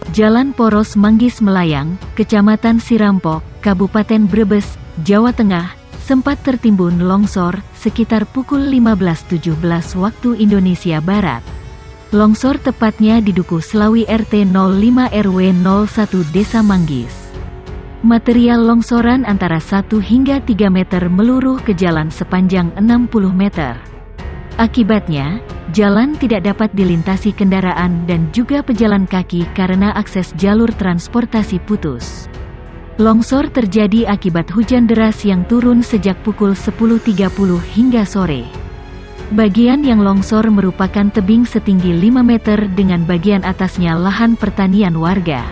Jalan Poros Manggis Melayang, Kecamatan Sirampok, Kabupaten Brebes, Jawa Tengah, sempat tertimbun longsor sekitar pukul 15.17 waktu Indonesia Barat. Longsor tepatnya di Dukuh Selawi RT 05 RW 01 Desa Manggis. Material longsoran antara 1 hingga 3 meter meluruh ke jalan sepanjang 60 meter. Akibatnya, jalan tidak dapat dilintasi kendaraan dan juga pejalan kaki karena akses jalur transportasi putus. Longsor terjadi akibat hujan deras yang turun sejak pukul 10.30 hingga sore. Bagian yang longsor merupakan tebing setinggi 5 meter dengan bagian atasnya lahan pertanian warga.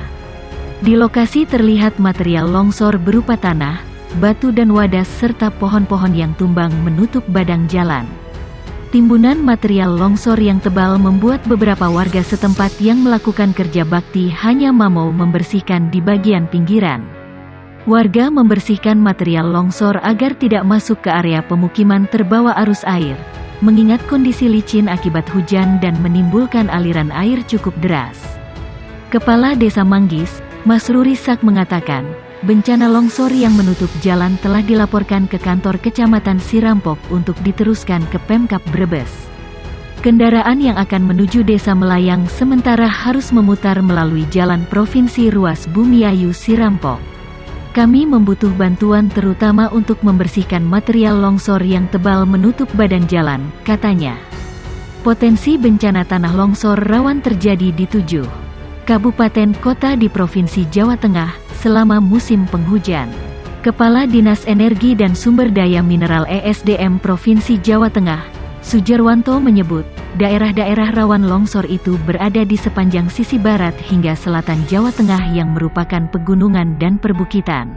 Di lokasi terlihat material longsor berupa tanah, batu dan wadas serta pohon-pohon yang tumbang menutup badan jalan. Timbunan material longsor yang tebal membuat beberapa warga setempat yang melakukan kerja bakti hanya mau membersihkan di bagian pinggiran. Warga membersihkan material longsor agar tidak masuk ke area pemukiman terbawa arus air, mengingat kondisi licin akibat hujan dan menimbulkan aliran air cukup deras. Kepala Desa Manggis, Mas Ruri Sak mengatakan, bencana longsor yang menutup jalan telah dilaporkan ke kantor Kecamatan Sirampok untuk diteruskan ke Pemkab Brebes. Kendaraan yang akan menuju Desa Melayang sementara harus memutar melalui Jalan Provinsi Ruas Bumiayu Sirampok. Kami membutuh bantuan terutama untuk membersihkan material longsor yang tebal menutup badan jalan, katanya. Potensi bencana tanah longsor rawan terjadi di 7 kabupaten kota di Provinsi Jawa Tengah selama musim penghujan. Kepala Dinas Energi dan Sumber Daya Mineral ESDM Provinsi Jawa Tengah, Sujarwanto menyebut, daerah-daerah rawan longsor itu berada di sepanjang sisi barat hingga selatan Jawa Tengah yang merupakan pegunungan dan perbukitan.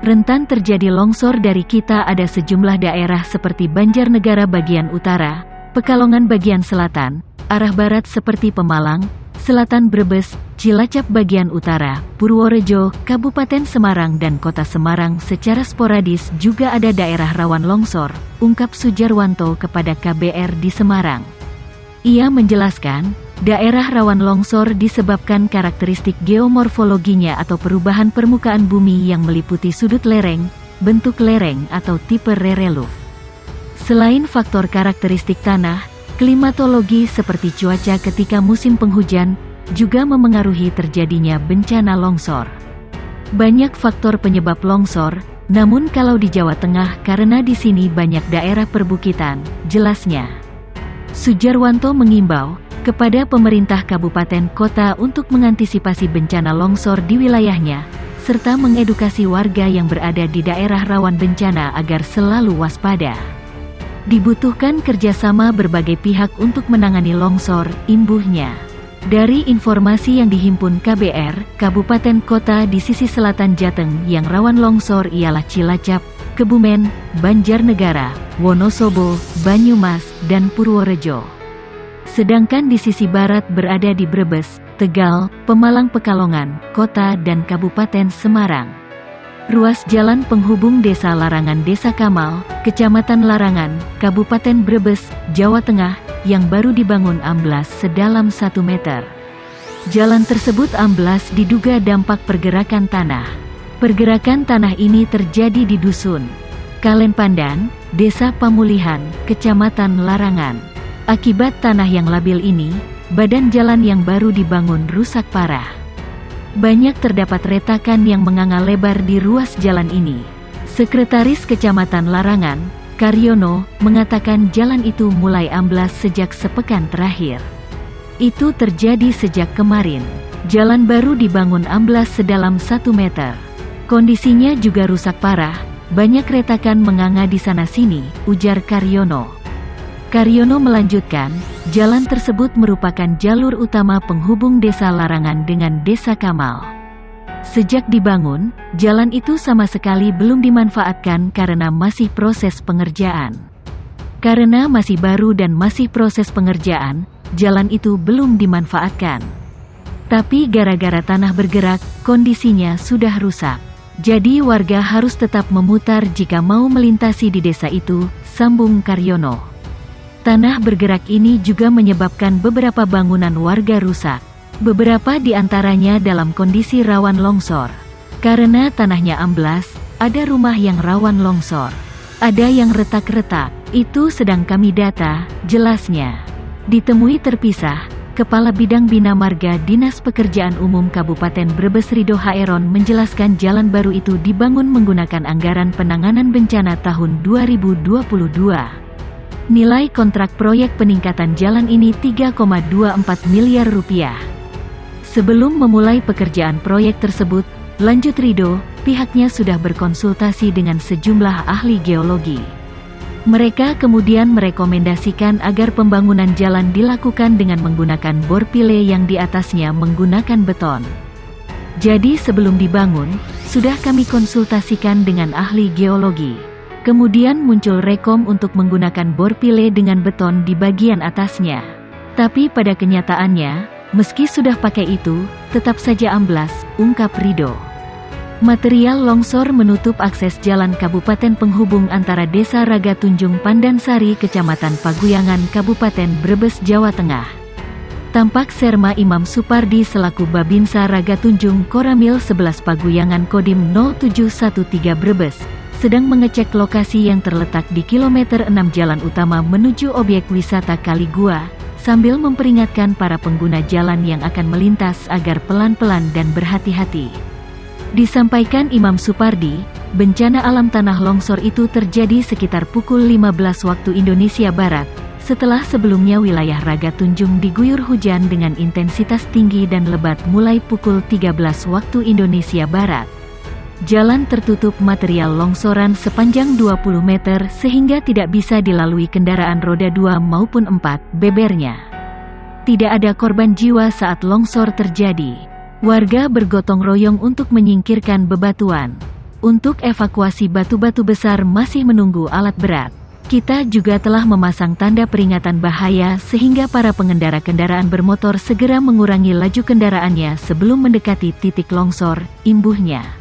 Rentan terjadi longsor dari kita ada sejumlah daerah seperti Banjarnegara bagian utara, Pekalongan bagian selatan, arah barat seperti Pemalang, Selatan Brebes, Cilacap bagian utara, Purworejo, Kabupaten Semarang dan Kota Semarang secara sporadis juga ada daerah rawan longsor, ungkap Sujarwanto kepada KBR di Semarang. Ia menjelaskan, daerah rawan longsor disebabkan karakteristik geomorfologinya atau perubahan permukaan bumi yang meliputi sudut lereng, bentuk lereng atau tipe relief. Selain faktor karakteristik tanah, klimatologi seperti cuaca ketika musim penghujan juga memengaruhi terjadinya bencana longsor. Banyak faktor penyebab longsor, namun kalau di Jawa Tengah karena di sini banyak daerah perbukitan, jelasnya. Sujarwanto mengimbau kepada pemerintah kabupaten kota untuk mengantisipasi bencana longsor di wilayahnya, serta mengedukasi warga yang berada di daerah rawan bencana agar selalu waspada. Dibutuhkan kerjasama berbagai pihak untuk menangani longsor, imbuhnya. Dari informasi yang dihimpun KBR, kabupaten kota di sisi selatan Jateng yang rawan longsor ialah Cilacap, Kebumen, Banjarnegara, Wonosobo, Banyumas, dan Purworejo. Sedangkan di sisi barat berada di Brebes, Tegal, Pemalang Pekalongan, Kota dan Kabupaten Semarang. Ruas jalan penghubung Desa Larangan Desa Kamal, Kecamatan Larangan, Kabupaten Brebes, Jawa Tengah, yang baru dibangun amblas sedalam 1 meter. Jalan tersebut amblas diduga dampak pergerakan tanah. Pergerakan tanah ini terjadi di Dusun Kalen Pandan, Desa Pamulihan, Kecamatan Larangan. Akibat tanah yang labil ini, badan jalan yang baru dibangun rusak parah. Banyak terdapat retakan yang menganga lebar di ruas jalan ini. Sekretaris Kecamatan Larangan, Karyono, mengatakan jalan itu mulai amblas sejak sepekan terakhir. Itu terjadi sejak kemarin. Jalan baru dibangun amblas sedalam 1 meter. Kondisinya juga rusak parah, banyak retakan menganga di sana-sini, ujar Karyono. Karyono melanjutkan, jalan tersebut merupakan jalur utama penghubung Desa Larangan dengan Desa Kamal. Sejak dibangun, jalan itu sama sekali belum dimanfaatkan karena masih proses pengerjaan. Karena masih baru dan masih proses pengerjaan, jalan itu belum dimanfaatkan. Tapi gara-gara tanah bergerak, kondisinya sudah rusak. Jadi warga harus tetap memutar jika mau melintasi di desa itu, sambung Karyono. Tanah bergerak ini juga menyebabkan beberapa bangunan warga rusak. Beberapa di antaranya dalam kondisi rawan longsor. Karena tanahnya amblas, ada rumah yang rawan longsor. Ada yang retak-retak, itu sedang kami data, jelasnya. Ditemui terpisah, Kepala Bidang Bina Marga Dinas Pekerjaan Umum Kabupaten Brebes Ridho Haeron menjelaskan jalan baru itu dibangun menggunakan anggaran penanganan bencana tahun 2022. Nilai kontrak proyek peningkatan jalan ini 3,24 miliar rupiah. Sebelum memulai pekerjaan proyek tersebut, lanjut Ridho, pihaknya sudah berkonsultasi dengan sejumlah ahli geologi. Mereka kemudian merekomendasikan agar pembangunan jalan dilakukan dengan menggunakan bor pile yang di atasnya menggunakan beton. Jadi sebelum dibangun, sudah kami konsultasikan dengan ahli geologi. Kemudian muncul rekom untuk menggunakan bor pile dengan beton di bagian atasnya. Tapi pada kenyataannya, meski sudah pakai itu, tetap saja amblas, ungkap Ridho. Material longsor menutup akses jalan kabupaten penghubung antara Desa Ragatunjung Pandansari Kecamatan Paguyangan Kabupaten Brebes Jawa Tengah. Tampak Serma Imam Supardi selaku Babinsa Ragatunjung Koramil 11 Paguyangan Kodim 0713 Brebes, sedang mengecek lokasi yang terletak di kilometer 6 jalan utama menuju objek wisata Kaligua, sambil memperingatkan para pengguna jalan yang akan melintas agar pelan-pelan dan berhati-hati. Disampaikan Imam Supardi, bencana alam tanah longsor itu terjadi sekitar pukul 15 waktu Indonesia Barat, setelah sebelumnya wilayah Ragatunjung diguyur hujan dengan intensitas tinggi dan lebat mulai pukul 13 waktu Indonesia Barat. Jalan tertutup material longsoran sepanjang 20 meter sehingga tidak bisa dilalui kendaraan roda 2 maupun 4, bebernya. Tidak ada korban jiwa saat longsor terjadi. Warga bergotong royong untuk menyingkirkan bebatuan. Untuk evakuasi batu-batu besar masih menunggu alat berat. Kita juga telah memasang tanda peringatan bahaya sehingga para pengendara kendaraan bermotor segera mengurangi laju kendaraannya sebelum mendekati titik longsor, imbuhnya.